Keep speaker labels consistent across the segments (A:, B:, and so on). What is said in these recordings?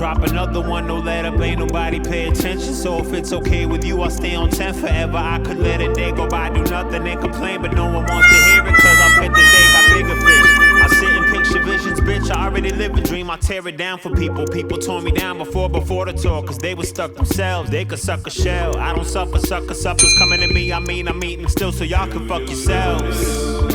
A: Drop another one, no let up, ain't nobody pay attention. So if it's okay with you, I'll stay on 10 forever. I could let a day go by, do nothing and complain, but no one wants to hear it, cause I bet that they got bigger fish. I sit and picture visions, bitch, I already live a dream. I tear it down for people. People tore me down before the tour, cause they were stuck themselves. They could suck a shell. I don't suffer, suckers coming at me. I'm eating still, so y'all can fuck yourselves.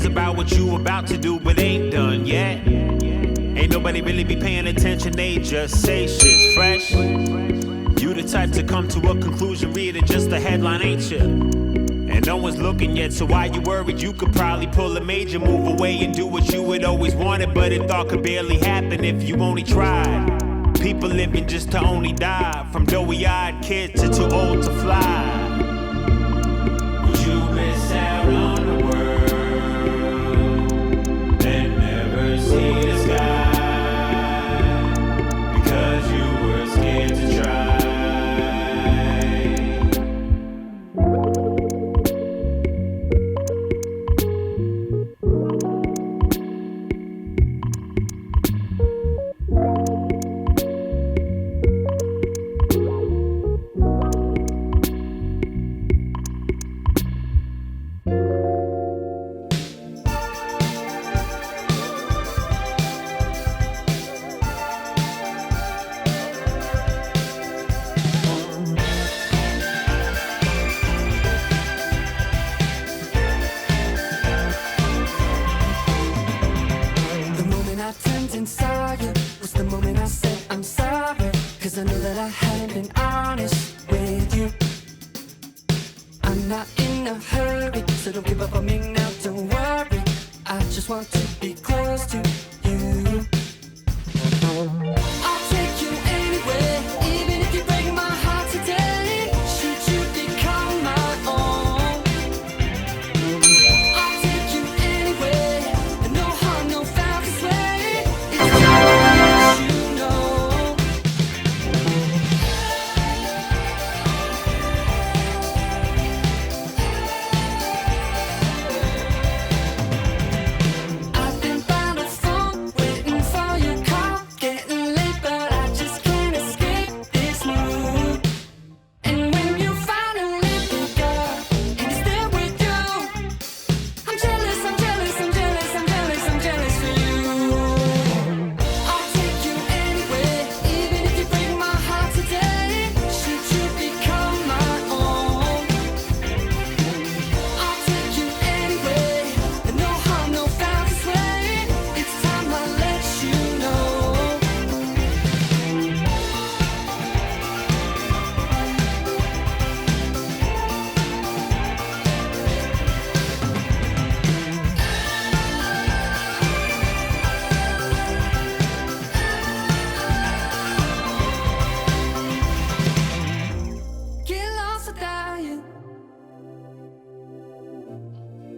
A: About what you about to do, but ain't done yet. Ain't nobody really be paying attention, they just say shit's fresh. You the type to come to a conclusion, read it just a headline, ain't you? And no one's looking yet, so why you worried? You could probably pull a major move away and do what you had always wanted, but it thought could barely happen if you only tried. People living just to only die, from doughy-eyed kids to too old to fly. Would you miss out on the world? See the sky because you were scared to try.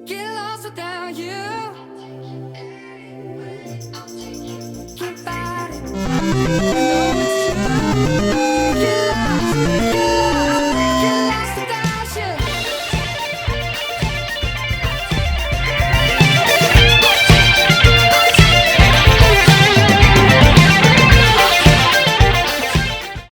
B: Get lost without you.